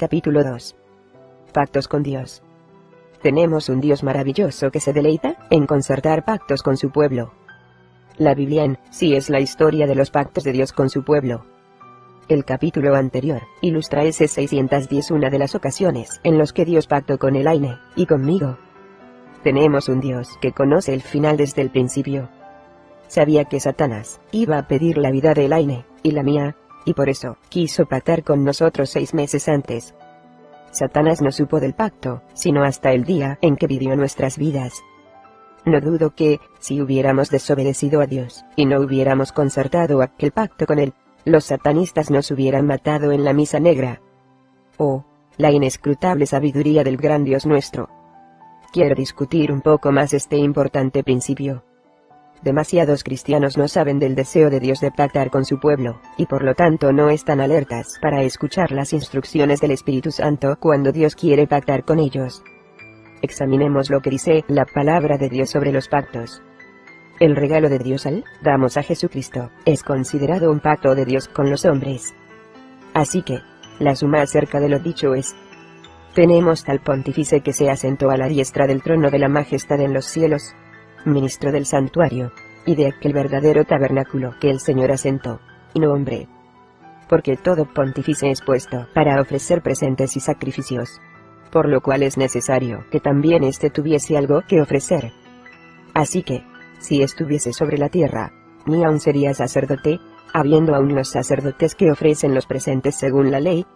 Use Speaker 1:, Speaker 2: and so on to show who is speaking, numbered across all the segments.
Speaker 1: Capítulo 2. Pactos con Dios. Tenemos un Dios maravilloso que se deleita en concertar pactos con su pueblo. La Biblia en sí es la historia de los pactos de Dios con su pueblo. El capítulo anterior ilustra ese 610 una de las ocasiones en los que Dios pactó con Elaine y conmigo. Tenemos un Dios que conoce el final desde el principio. Sabía que Satanás iba a pedir la vida de Elaine y la mía, y por eso quiso pactar con nosotros 6 meses antes. Satanás no supo del pacto, sino hasta el día en que vivió nuestras vidas. No dudo que, si hubiéramos desobedecido a Dios, y no hubiéramos concertado aquel pacto con él, los satanistas nos hubieran matado en la misa negra. Oh, la inescrutable sabiduría del gran Dios nuestro. Quiero discutir un poco más este importante principio. Demasiados cristianos no saben del deseo de Dios de pactar con su pueblo, y por lo tanto no están alertas para escuchar las instrucciones del Espíritu Santo cuando Dios quiere pactar con ellos. Examinemos lo que dice la palabra de Dios sobre los pactos. El regalo de Dios al damos a Jesucristo es considerado un pacto de Dios con los hombres. Así que, la suma acerca de lo dicho es: tenemos tal pontífice que se asentó a la diestra del trono de la majestad en los cielos, ministro del santuario, y de aquel verdadero tabernáculo que el Señor asentó, y no hombre. Porque todo pontífice es puesto para ofrecer presentes y sacrificios, por lo cual es necesario que también éste tuviese algo que ofrecer. Así que, si estuviese sobre la tierra, ni aun sería sacerdote, habiendo aún los sacerdotes que ofrecen los presentes según la ley,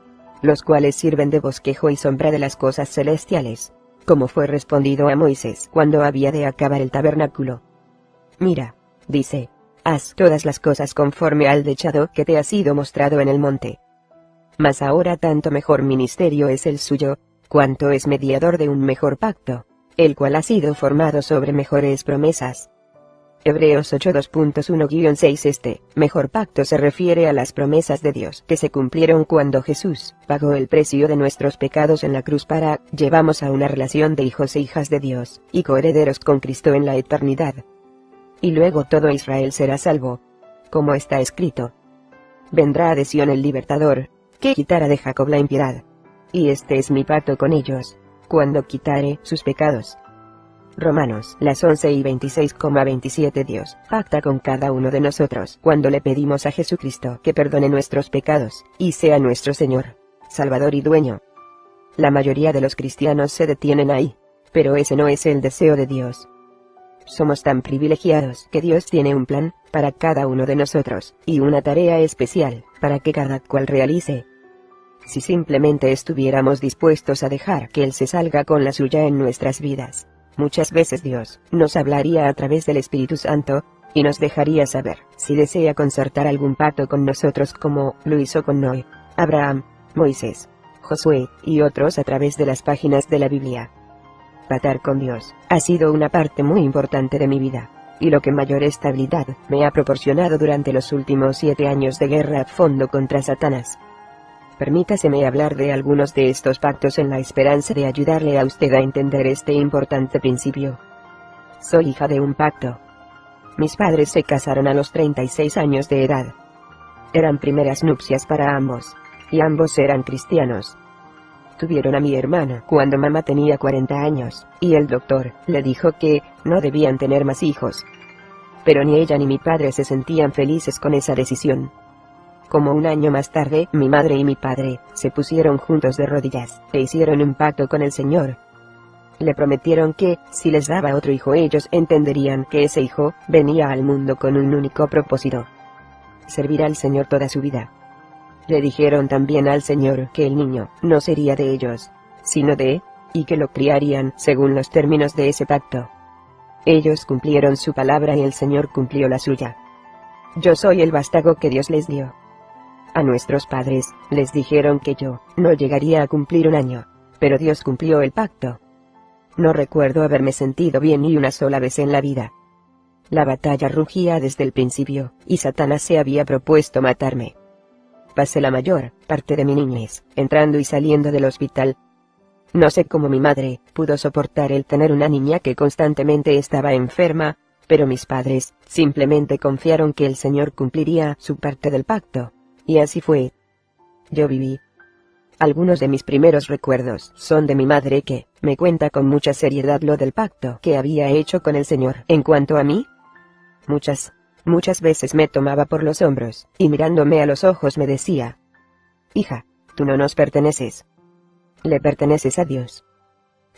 Speaker 1: los cuales sirven de bosquejo y sombra de las cosas celestiales, como fue respondido a Moisés cuando había de acabar el tabernáculo. Mira, dice, haz todas las cosas conforme al dechado que te ha sido mostrado en el monte. Mas ahora tanto mejor ministerio es el suyo, cuanto es mediador de un mejor pacto, el cual ha sido formado sobre mejores promesas. Hebreos 8:2.1-6 Este mejor pacto se refiere a las promesas de Dios que se cumplieron cuando Jesús pagó el precio de nuestros pecados en la cruz para llevarnos a una relación de hijos e hijas de Dios, y coherederos con Cristo en la eternidad. Y luego todo Israel será salvo. Como está escrito: vendrá de Sión el libertador, que quitará de Jacob la impiedad. Y este es mi pacto con ellos, cuando quitare sus pecados. Romanos, las 11:26,27 Dios pacta con cada uno de nosotros cuando le pedimos a Jesucristo que perdone nuestros pecados, y sea nuestro Señor, Salvador y Dueño. La mayoría de los cristianos se detienen ahí, pero ese no es el deseo de Dios. Somos tan privilegiados que Dios tiene un plan para cada uno de nosotros, y una tarea especial para que cada cual realice. Si simplemente estuviéramos dispuestos a dejar que Él se salga con la suya en nuestras vidas, muchas veces Dios nos hablaría a través del Espíritu Santo, y nos dejaría saber si desea concertar algún pacto con nosotros como lo hizo con Noé, Abraham, Moisés, Josué, y otros a través de las páginas de la Biblia. Pactar con Dios ha sido una parte muy importante de mi vida, y lo que mayor estabilidad me ha proporcionado durante los últimos 7 años de guerra a fondo contra Satanás. Permítaseme hablar de algunos de estos pactos en la esperanza de ayudarle a usted a entender este importante principio. Soy hija de un pacto. Mis padres se casaron a los 36 años de edad. Eran primeras nupcias para ambos, y ambos eran cristianos. Tuvieron a mi hermana cuando mamá tenía 40 años, y el doctor le dijo que no debían tener más hijos. Pero ni ella ni mi padre se sentían felices con esa decisión. Como un año más tarde, mi madre y mi padre se pusieron juntos de rodillas e hicieron un pacto con el Señor. Le prometieron que, si les daba otro hijo, ellos entenderían que ese hijo venía al mundo con un único propósito: servir al Señor toda su vida. Le dijeron también al Señor que el niño no sería de ellos, sino de, y que lo criarían según los términos de ese pacto. Ellos cumplieron su palabra y el Señor cumplió la suya. Yo soy el vástago que Dios les dio. A nuestros padres les dijeron que yo no llegaría a cumplir un año, pero Dios cumplió el pacto. No recuerdo haberme sentido bien ni una sola vez en la vida. La batalla rugía desde el principio, y Satanás se había propuesto matarme. Pasé la mayor parte de mi niñez entrando y saliendo del hospital. No sé cómo mi madre pudo soportar el tener una niña que constantemente estaba enferma, pero mis padres simplemente confiaron que el Señor cumpliría su parte del pacto. Y así fue. Yo viví Algunos de mis primeros recuerdos son de mi madre que me cuenta con mucha seriedad lo del pacto que había hecho con el Señor. En cuanto a mí, muchas veces me tomaba por los hombros, y mirándome a los ojos me decía: hija, tú no nos perteneces. Le perteneces a Dios.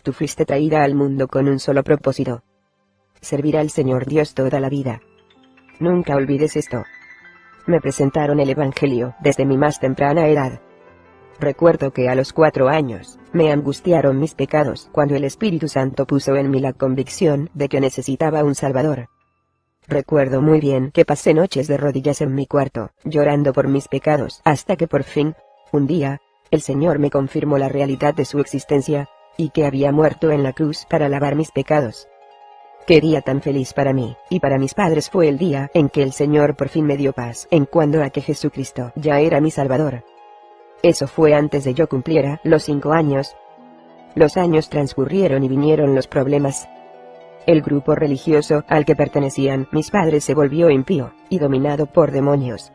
Speaker 1: Tú fuiste traída al mundo con un solo propósito: servir al Señor Dios toda la vida. Nunca olvides esto. Me presentaron el Evangelio desde mi más temprana edad. Recuerdo que a los 4 años, me angustiaron mis pecados cuando el Espíritu Santo puso en mí la convicción de que necesitaba un Salvador. Recuerdo muy bien que pasé noches de rodillas en mi cuarto, llorando por mis pecados, hasta que por fin, un día, el Señor me confirmó la realidad de su existencia, y que había muerto en la cruz para lavar mis pecados. Qué día tan feliz para mí, y para mis padres fue el día en que el Señor por fin me dio paz, en cuanto a que Jesucristo ya era mi Salvador. Eso fue antes de yo cumpliera los 5 años. Los años transcurrieron y vinieron los problemas. El grupo religioso al que pertenecían mis padres se volvió impío, y dominado por demonios.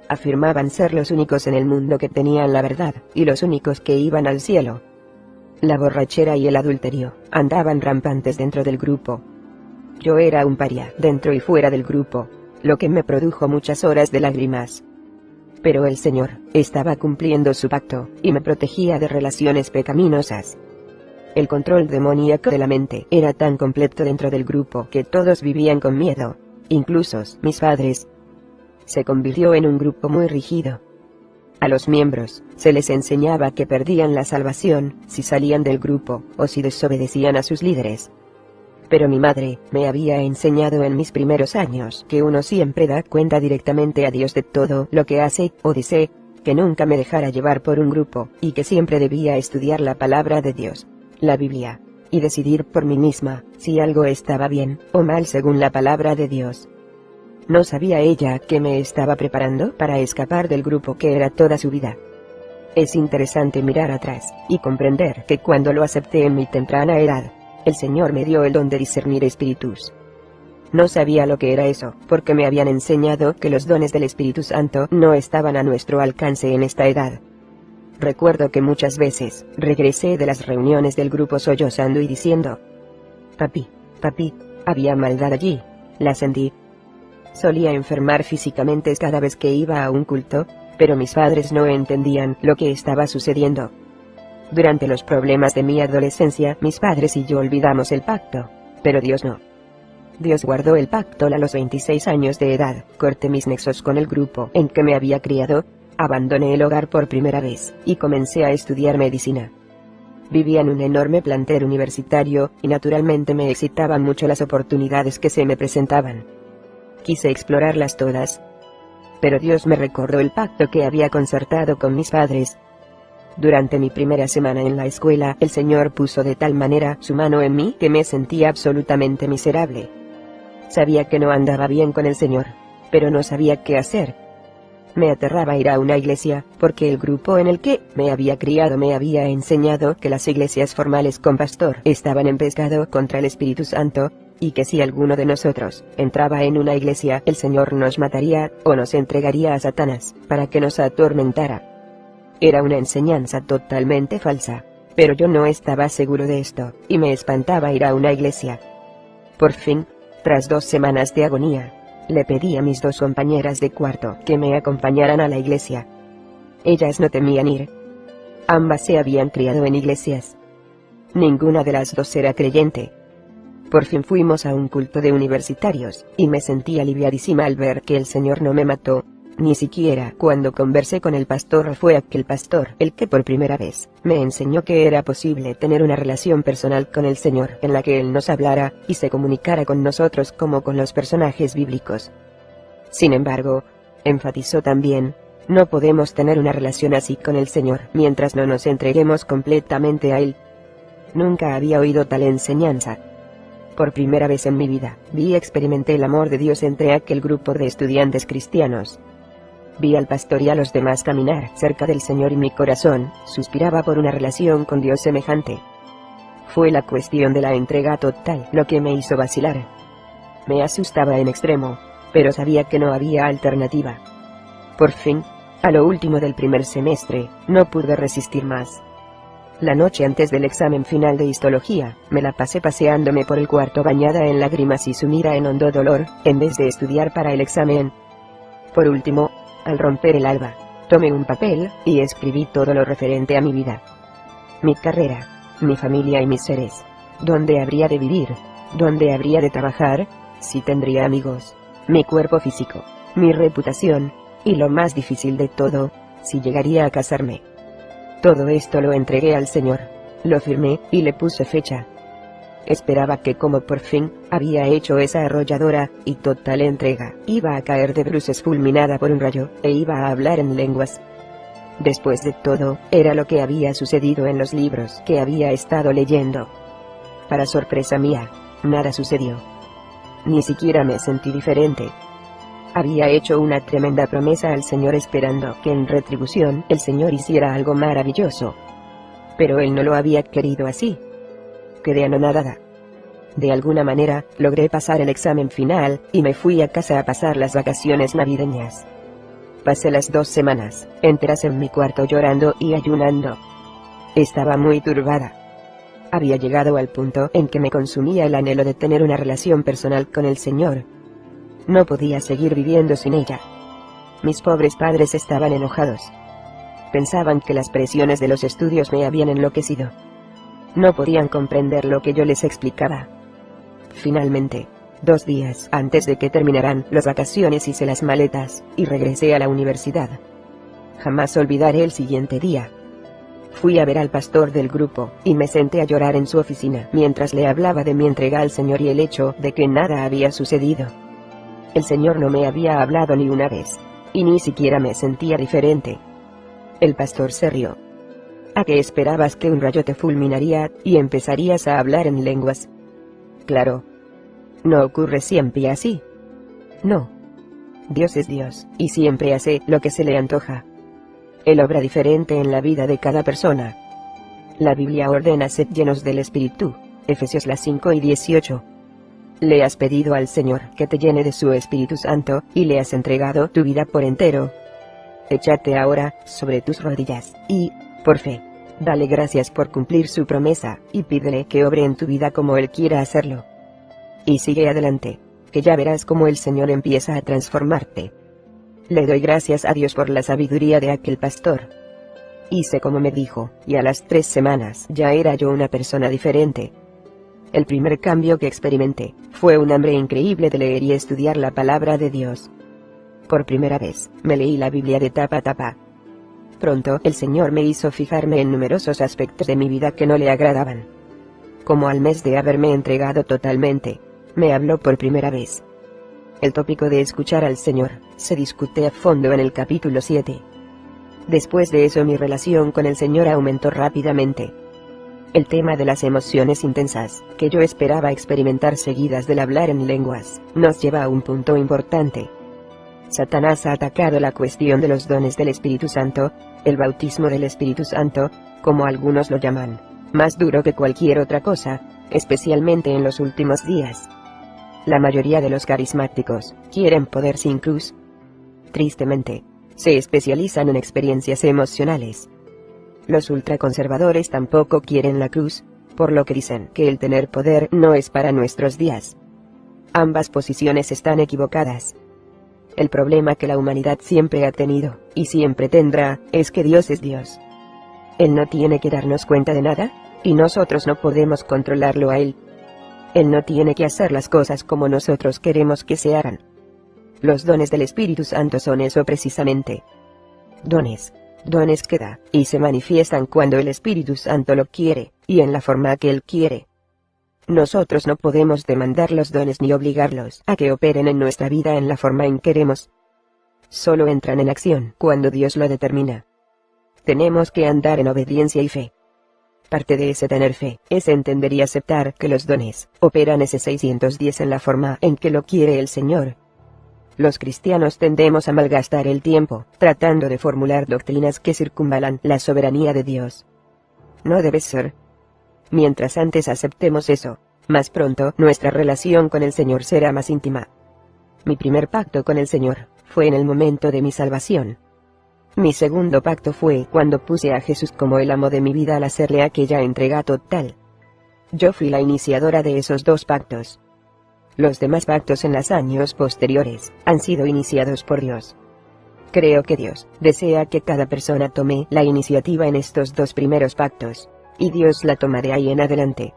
Speaker 1: Afirmaban ser los únicos en el mundo que tenían la verdad, y los únicos que iban al cielo. La borrachera y el adulterio andaban rampantes dentro del grupo. Yo era un paria dentro y fuera del grupo, lo que me produjo muchas horas de lágrimas. Pero el Señor estaba cumpliendo su pacto, y me protegía de relaciones pecaminosas. El control demoníaco de la mente era tan completo dentro del grupo que todos vivían con miedo, incluso mis padres. Se convirtió en un grupo muy rígido. A los miembros se les enseñaba que perdían la salvación si salían del grupo, o si desobedecían a sus líderes. Pero mi madre me había enseñado en mis primeros años que uno siempre da cuenta directamente a Dios de todo lo que hace o dice, que nunca me dejara llevar por un grupo, y que siempre debía estudiar la palabra de Dios, la Biblia, y decidir por mí misma si algo estaba bien o mal según la palabra de Dios. ¿No sabía ella que me estaba preparando para escapar del grupo que era toda su vida? Es interesante mirar atrás y comprender que cuando lo acepté en mi temprana edad, el Señor me dio el don de discernir espíritus. No sabía lo que era eso, porque me habían enseñado que los dones del Espíritu Santo no estaban a nuestro alcance en esta edad. Recuerdo que muchas veces regresé de las reuniones del grupo sollozando y diciendo: papi, había maldad allí, la sentí. Solía enfermar físicamente cada vez que iba a un culto, pero mis padres no entendían lo que estaba sucediendo. Durante los problemas de mi adolescencia, mis padres y yo olvidamos el pacto, pero Dios no. Dios guardó el pacto a los 26 años de edad, corté mis nexos con el grupo en que me había criado, abandoné el hogar por primera vez, y comencé a estudiar medicina. Vivía en un enorme plantel universitario, y naturalmente me excitaban mucho las oportunidades que se me presentaban. Quise explorarlas todas. Pero Dios me recordó el pacto que había concertado con mis padres. Durante mi primera semana en la escuela, el Señor puso de tal manera su mano en mí que me sentía absolutamente miserable. Sabía que no andaba bien con el Señor, pero no sabía qué hacer. Me aterraba ir a una iglesia, porque el grupo en el que me había criado me había enseñado que las iglesias formales con pastor estaban en pecado contra el Espíritu Santo, y que si alguno de nosotros entraba en una iglesia, el Señor nos mataría, o nos entregaría a Satanás, para que nos atormentara. Era una enseñanza totalmente falsa, pero yo no estaba seguro de esto, y me espantaba ir a una iglesia. Por fin, tras 2 semanas de agonía, le pedí a mis 2 compañeras de cuarto que me acompañaran a la iglesia. Ellas no temían ir. Ambas se habían criado en iglesias. Ninguna de las 2 era creyente. Por fin fuimos a un culto de universitarios, y me sentí aliviadísima al ver que el Señor no me mató. Ni siquiera cuando conversé con el pastor fue aquel pastor el que por primera vez me enseñó que era posible tener una relación personal con el Señor en la que Él nos hablara y se comunicara con nosotros como con los personajes bíblicos. Sin embargo, enfatizó también, no podemos tener una relación así con el Señor mientras no nos entreguemos completamente a Él. Nunca había oído tal enseñanza. Por primera vez en mi vida, vi y experimenté el amor de Dios entre aquel grupo de estudiantes cristianos. Vi al pastor y a los demás caminar cerca del Señor y mi corazón suspiraba por una relación con Dios semejante. Fue la cuestión de la entrega total lo que me hizo vacilar. Me asustaba en extremo, pero sabía que no había alternativa. Por fin, A lo último del primer semestre, no pude resistir más. La noche antes del examen final de histología, me la pasé paseándome por el cuarto bañada en lágrimas y sumida en hondo dolor, en vez de estudiar para el examen. Por último, al romper el alba, tomé un papel, y escribí todo lo referente a mi vida. Mi carrera, mi familia y mis seres. ¿Dónde habría de vivir? ¿Dónde habría de trabajar? Si tendría amigos. Mi cuerpo físico. Mi reputación. Y lo más difícil de todo, si llegaría a casarme. Todo esto lo entregué al Señor. Lo firmé, y le puse fecha. Esperaba que, como por fin había hecho esa arrolladora y total entrega, iba a caer de bruces fulminada por un rayo, e iba a hablar en lenguas. Después de todo, era lo que había sucedido en los libros que había estado leyendo. Para sorpresa mía, nada sucedió. Ni siquiera me sentí diferente. Había hecho una tremenda promesa al Señor esperando que en retribución el Señor hiciera algo maravilloso. Pero Él no lo había querido así. Quedé anonadada. De alguna manera, logré pasar el examen final, y me fui a casa a pasar las vacaciones navideñas. Pasé las 2 semanas enteras en mi cuarto llorando y ayunando. Estaba muy turbada. Había llegado al punto en que me consumía el anhelo de tener una relación personal con el Señor. No podía seguir viviendo sin ella. Mis pobres padres estaban enojados. Pensaban que las presiones de los estudios me habían enloquecido. No podían comprender lo que yo les explicaba. Finalmente, 2 días antes de que terminaran las vacaciones hice las maletas, y regresé a la universidad. Jamás olvidaré el siguiente día. Fui a ver al pastor del grupo, y me senté a llorar en su oficina mientras le hablaba de mi entrega al Señor y el hecho de que nada había sucedido. El Señor no me había hablado ni una vez, y ni siquiera me sentía diferente. El pastor se rió. ¿A qué esperabas que un rayo te fulminaría, y empezarías a hablar en lenguas? Claro. No ocurre siempre así. No. Dios es Dios, y siempre hace lo que se le antoja. Él obra diferente en la vida de cada persona. La Biblia ordena sed llenos del Espíritu, Efesios 5:18. Le has pedido al Señor que te llene de su Espíritu Santo, y le has entregado tu vida por entero. Échate ahora sobre tus rodillas, y, por fe, dale gracias por cumplir su promesa, y pídele que obre en tu vida como Él quiera hacerlo. Y sigue adelante, que ya verás cómo el Señor empieza a transformarte. Le doy gracias a Dios por la sabiduría de aquel pastor. Hice como me dijo, y a las 3 semanas ya era yo una persona diferente. El primer cambio que experimenté fue un hambre increíble de leer y estudiar la palabra de Dios. Por primera vez, me leí la Biblia de tapa a tapa. Pronto el Señor me hizo fijarme en numerosos aspectos de mi vida que no le agradaban. Como al mes de haberme entregado totalmente, me habló por primera vez. El tópico de escuchar al Señor se discute a fondo en el capítulo 7. Después de eso mi relación con el Señor aumentó rápidamente. El tema de las emociones intensas, que yo esperaba experimentar seguidas del hablar en lenguas, nos lleva a un punto importante. Satanás ha atacado la cuestión de los dones del Espíritu Santo, el bautismo del Espíritu Santo, como algunos lo llaman, más duro que cualquier otra cosa, especialmente en los últimos días. La mayoría de los carismáticos quieren poder sin cruz. Tristemente, se especializan en experiencias emocionales. Los ultraconservadores tampoco quieren la cruz, por lo que dicen que el tener poder no es para nuestros días. Ambas posiciones están equivocadas. El problema que la humanidad siempre ha tenido, y siempre tendrá, es que Dios es Dios. Él no tiene que darnos cuenta de nada, y nosotros no podemos controlarlo a Él. Él no tiene que hacer las cosas como nosotros queremos que se hagan. Los dones del Espíritu Santo son eso precisamente. Dones que da, y se manifiestan cuando el Espíritu Santo lo quiere, y en la forma que Él quiere. Nosotros no podemos demandar los dones ni obligarlos a que operen en nuestra vida en la forma en que queremos. Solo entran en acción cuando Dios lo determina. Tenemos que andar en obediencia y fe. Parte de ese tener fe es entender y aceptar que los dones operan ese 610 en la forma en que lo quiere el Señor. Los cristianos tendemos a malgastar el tiempo tratando de formular doctrinas que circunvalan la soberanía de Dios. No debe ser. Mientras antes aceptemos eso, más pronto nuestra relación con el Señor será más íntima. Mi primer pacto con el Señor fue en el momento de mi salvación. Mi segundo pacto fue cuando puse a Jesús como el amo de mi vida al hacerle aquella entrega total. Yo fui la iniciadora de esos dos pactos. Los demás pactos en los años posteriores han sido iniciados por Dios. Creo que Dios desea que cada persona tome la iniciativa en estos dos primeros pactos, y Dios la toma de ahí en adelante.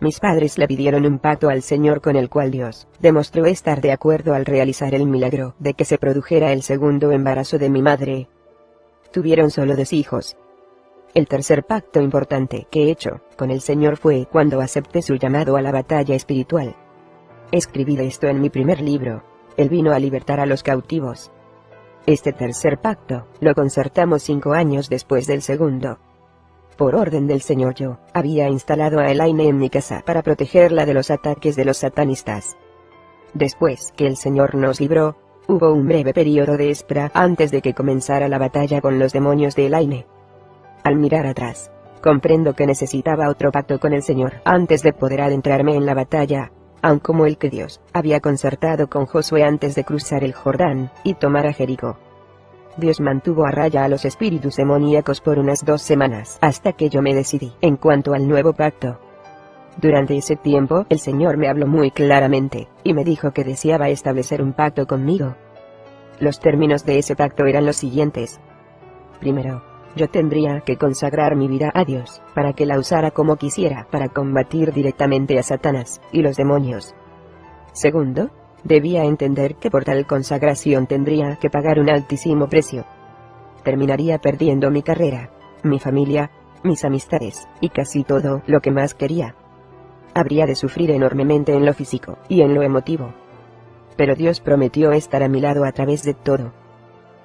Speaker 1: Mis padres le pidieron un pacto al Señor con el cual Dios demostró estar de acuerdo al realizar el milagro de que se produjera el segundo embarazo de mi madre. Tuvieron solo 2 hijos. El tercer pacto importante que he hecho con el Señor fue cuando acepté su llamado a la batalla espiritual. Escribí de esto en mi primer libro, Él vino a libertar a los cautivos. Este tercer pacto lo concertamos 5 años después del segundo. Por orden del Señor yo había instalado a Elaine en mi casa para protegerla de los ataques de los satanistas. Después que el Señor nos libró, hubo un breve periodo de espera antes de que comenzara la batalla con los demonios de Elaine. Al mirar atrás, comprendo que necesitaba otro pacto con el Señor antes de poder adentrarme en la batalla, aun como el que Dios había concertado con Josué antes de cruzar el Jordán y tomar a Jericó. Dios mantuvo a raya a los espíritus demoníacos por unas 2 semanas hasta que yo me decidí en cuanto al nuevo pacto. Durante ese tiempo el Señor me habló muy claramente, y me dijo que deseaba establecer un pacto conmigo. Los términos de ese pacto eran los siguientes. Primero, yo tendría que consagrar mi vida a Dios, para que la usara como quisiera para combatir directamente a Satanás y los demonios. Segundo, debía entender que por tal consagración tendría que pagar un altísimo precio. Terminaría perdiendo mi carrera, mi familia, mis amistades, y casi todo lo que más quería. Habría de sufrir enormemente en lo físico y en lo emotivo. Pero Dios prometió estar a mi lado a través de todo.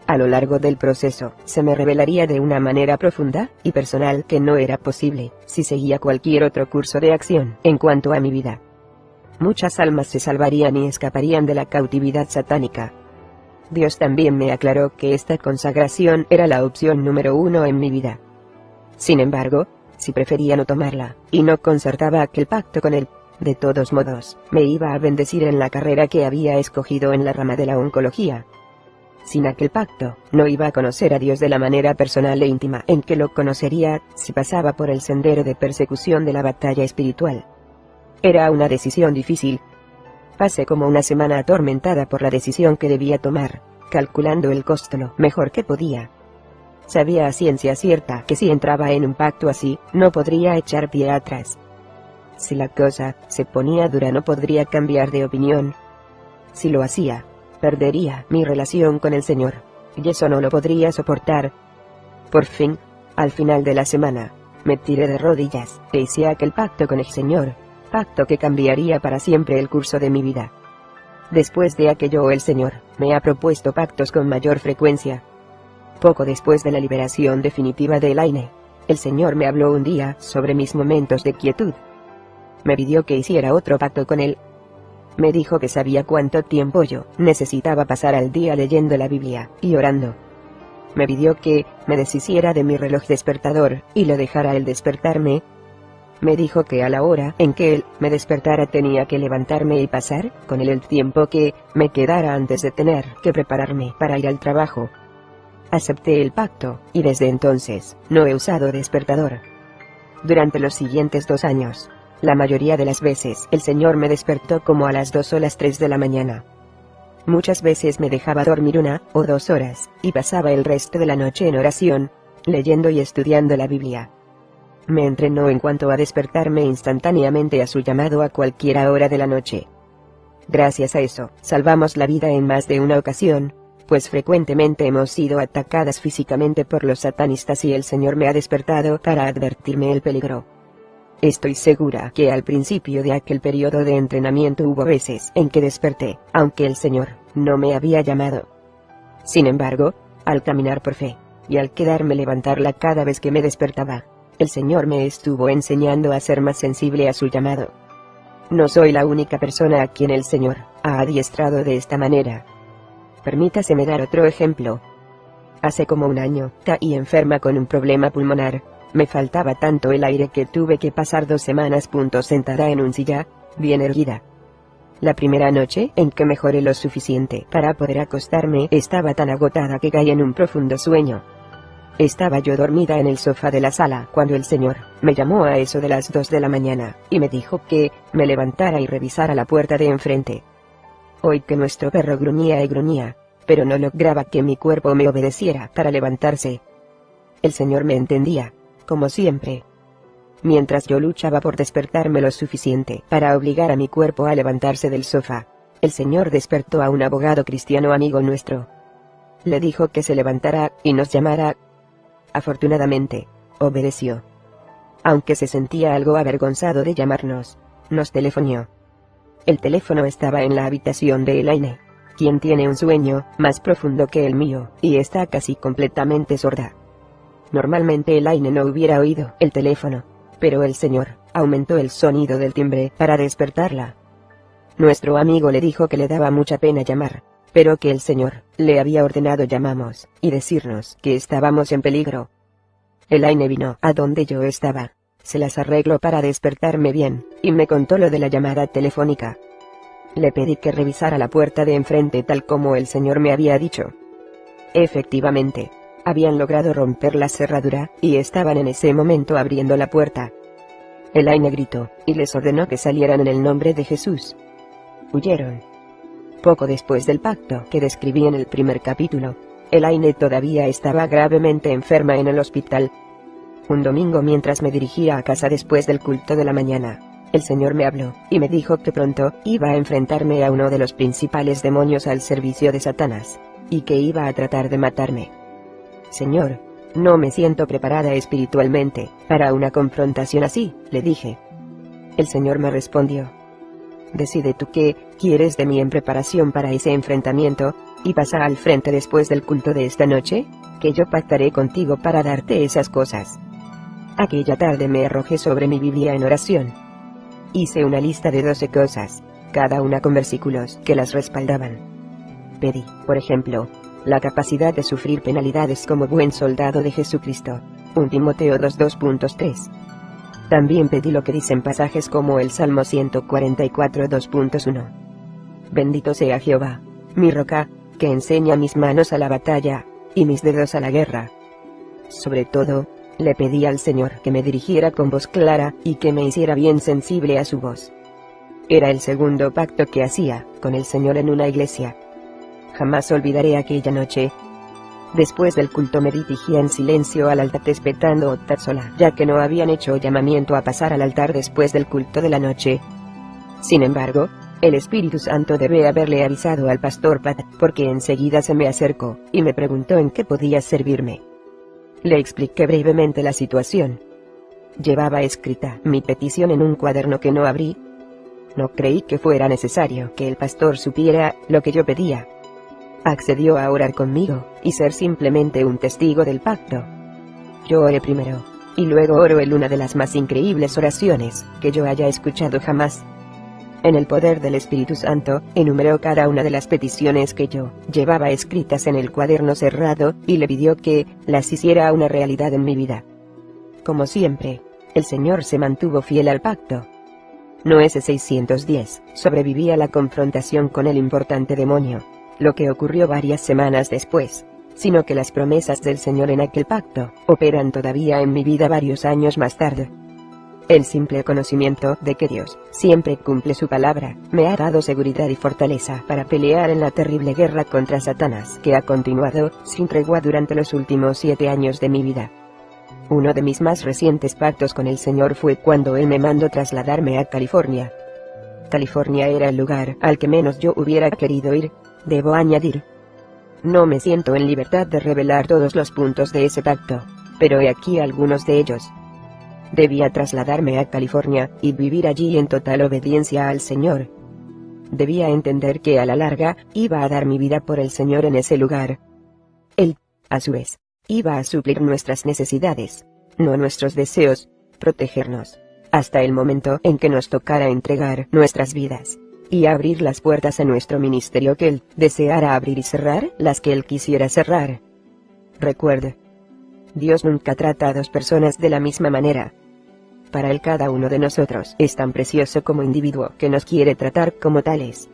Speaker 1: A lo largo del proceso, se me revelaría de una manera profunda y personal que no era posible si seguía cualquier otro curso de acción en cuanto a mi vida. Muchas almas se salvarían y escaparían de la cautividad satánica. Dios también me aclaró que esta consagración era la opción número 1 en mi vida. Sin embargo, si prefería no tomarla, y no concertaba aquel pacto con él, de todos modos, me iba a bendecir en la carrera que había escogido en la rama de la oncología. Sin aquel pacto, no iba a conocer a Dios de la manera personal e íntima en que lo conocería si pasaba por el sendero de persecución de la batalla espiritual. Era una decisión difícil. Pasé como una semana atormentada por la decisión que debía tomar, calculando el costo lo mejor que podía. Sabía a ciencia cierta que si entraba en un pacto así, no podría echar pie atrás. Si la cosa se ponía dura no podría cambiar de opinión. Si lo hacía, perdería mi relación con el Señor, y eso no lo podría soportar. Por fin, al final de la semana, me tiré de rodillas e hice aquel pacto con el Señor, pacto que cambiaría para siempre el curso de mi vida. Después de aquello el Señor me ha propuesto pactos con mayor frecuencia. Poco después de la liberación definitiva de Elaine, el Señor me habló un día sobre mis momentos de quietud. Me pidió que hiciera otro pacto con él. Me dijo que sabía cuánto tiempo yo necesitaba pasar al día leyendo la Biblia y orando. Me pidió que me deshiciera de mi reloj despertador y lo dejara él despertarme. Me dijo que a la hora en que él me despertara tenía que levantarme y pasar con él el tiempo que me quedara antes de tener que prepararme para ir al trabajo. Acepté el pacto, y desde entonces no he usado despertador. Durante los siguientes 2 años, la mayoría de las veces el Señor me despertó como a las 2 o las 3 de la mañana. Muchas veces me dejaba dormir 1 o 2 horas, y pasaba el resto de la noche en oración, leyendo y estudiando la Biblia. Me entrenó en cuanto a despertarme instantáneamente a su llamado a cualquier hora de la noche. Gracias a eso, salvamos la vida en más de una ocasión, pues frecuentemente hemos sido atacadas físicamente por los satanistas y el Señor me ha despertado para advertirme el peligro. Estoy segura que al principio de aquel periodo de entrenamiento hubo veces en que desperté, aunque el Señor no me había llamado. Sin embargo, al caminar por fe, y al quedarme levantarla cada vez que me despertaba, el Señor me estuvo enseñando a ser más sensible a su llamado. No soy la única persona a quien el Señor ha adiestrado de esta manera. Permítaseme dar otro ejemplo. Hace como 1 año, caí enferma con un problema pulmonar. Me faltaba tanto el aire que tuve que pasar 2 semanas sentada en un silla, bien erguida. La primera noche en que mejoré lo suficiente para poder acostarme, estaba tan agotada que caí en un profundo sueño. Estaba yo dormida en el sofá de la sala cuando el Señor me llamó a eso de las 2 de la mañana, y me dijo que me levantara y revisara la puerta de enfrente. Oí que nuestro perro gruñía y gruñía, pero no lograba que mi cuerpo me obedeciera para levantarse. El Señor me entendía, como siempre. Mientras yo luchaba por despertarme lo suficiente para obligar a mi cuerpo a levantarse del sofá, el Señor despertó a un abogado cristiano amigo nuestro. Le dijo que se levantara y nos llamara. Afortunadamente, obedeció. Aunque se sentía algo avergonzado de llamarnos, nos telefoneó. El teléfono estaba en la habitación de Elaine, quien tiene un sueño más profundo que el mío, y está casi completamente sorda. Normalmente Elaine no hubiera oído el teléfono, pero el Señor aumentó el sonido del timbre para despertarla. Nuestro amigo le dijo que le daba mucha pena llamar, pero que el Señor le había ordenado llamamos, y decirnos que estábamos en peligro. Elaine vino a donde yo estaba, se las arregló para despertarme bien, y me contó lo de la llamada telefónica. Le pedí que revisara la puerta de enfrente tal como el Señor me había dicho. Efectivamente, habían logrado romper la cerradura, y estaban en ese momento abriendo la puerta. Elaine gritó, y les ordenó que salieran en el nombre de Jesús. Huyeron. Poco después del pacto que describí en el primer capítulo, Elaine todavía estaba gravemente enferma en el hospital. Un domingo mientras me dirigía a casa después del culto de la mañana, el Señor me habló, y me dijo que pronto iba a enfrentarme a uno de los principales demonios al servicio de Satanás, y que iba a tratar de matarme. Señor, no me siento preparada espiritualmente para una confrontación así, le dije. El Señor me respondió. Decide tú qué quieres de mí en preparación para ese enfrentamiento, y pasa al frente después del culto de esta noche, que yo pactaré contigo para darte esas cosas. Aquella tarde me arrojé sobre mi Biblia en oración. Hice una lista de 12 cosas, cada una con versículos que las respaldaban. Pedí, por ejemplo, la capacidad de sufrir penalidades como buen soldado de Jesucristo. 1 Timoteo 2:2.3. También pedí lo que dicen pasajes como el Salmo 144 2.1. Bendito sea Jehová, mi roca, que enseña mis manos a la batalla, y mis dedos a la guerra. Sobre todo, le pedí al Señor que me dirigiera con voz clara, y que me hiciera bien sensible a su voz. Era el segundo pacto que hacía con el Señor en una iglesia. Jamás olvidaré aquella noche. Después del culto me dirigía en silencio al altar respetando otra sola, ya que no habían hecho llamamiento a pasar al altar después del culto de la noche. Sin embargo, el Espíritu Santo debe haberle avisado al pastor Pat, porque enseguida se me acercó, y me preguntó en qué podía servirme. Le expliqué brevemente la situación. Llevaba escrita mi petición en un cuaderno que no abrí. No creí que fuera necesario que el pastor supiera lo que yo pedía. Accedió a orar conmigo, y ser simplemente un testigo del pacto. Yo oré primero, y luego oró en una de las más increíbles oraciones que yo haya escuchado jamás. En el poder del Espíritu Santo, enumeró cada una de las peticiones que yo llevaba escritas en el cuaderno cerrado, y le pidió que las hiciera una realidad en mi vida. Como siempre, el Señor se mantuvo fiel al pacto. Noé 610 sobrevivía a la confrontación con el importante demonio, lo que ocurrió varias semanas después, sino que las promesas del Señor en aquel pacto operan todavía en mi vida varios años más tarde. El simple conocimiento de que Dios siempre cumple su palabra me ha dado seguridad y fortaleza para pelear en la terrible guerra contra Satanás que ha continuado sin tregua durante los últimos 7 años de mi vida. Uno de mis más recientes pactos con el Señor fue cuando Él me mandó trasladarme a California. California era el lugar al que menos yo hubiera querido ir. Debo añadir. No me siento en libertad de revelar todos los puntos de ese pacto, pero he aquí algunos de ellos. Debía trasladarme a California, y vivir allí en total obediencia al Señor. Debía entender que a la larga, iba a dar mi vida por el Señor en ese lugar. Él, a su vez, iba a suplir nuestras necesidades, no nuestros deseos, protegernos, hasta el momento en que nos tocara entregar nuestras vidas, y abrir las puertas a nuestro ministerio que Él deseara abrir y cerrar las que Él quisiera cerrar. Recuerde, Dios nunca trata a dos personas de la misma manera. Para él cada uno de nosotros es tan precioso como individuo que nos quiere tratar como tales.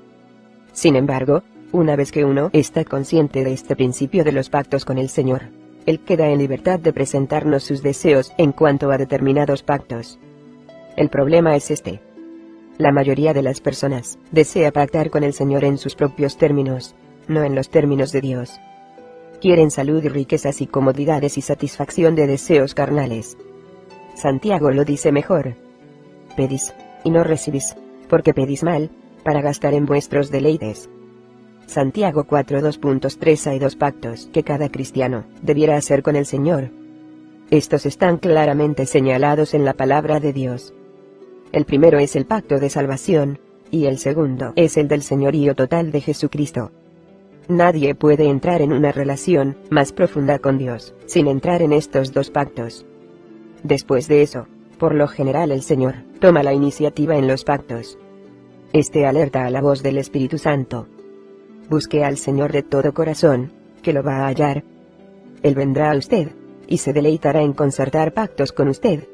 Speaker 1: Sin embargo, una vez que uno está consciente de este principio de los pactos con el Señor, Él queda en libertad de presentarnos sus deseos en cuanto a determinados pactos. El problema es este. La mayoría de las personas desea pactar con el Señor en sus propios términos, no en los términos de Dios. Quieren salud y riquezas y comodidades y satisfacción de deseos carnales. Santiago lo dice mejor. Pedís, y no recibís, porque pedís mal, para gastar en vuestros deleites. Santiago 4:2.3 Hay dos pactos que cada cristiano debiera hacer con el Señor. Estos están claramente señalados en la palabra de Dios. El primero es el pacto de salvación, y el segundo es el del señorío total de Jesucristo. Nadie puede entrar en una relación más profunda con Dios sin entrar en estos dos pactos. Después de eso, por lo general el Señor toma la iniciativa en los pactos. Este alerta a la voz del Espíritu Santo. Busque al Señor de todo corazón, que lo va a hallar. Él vendrá a usted, y se deleitará en concertar pactos con usted.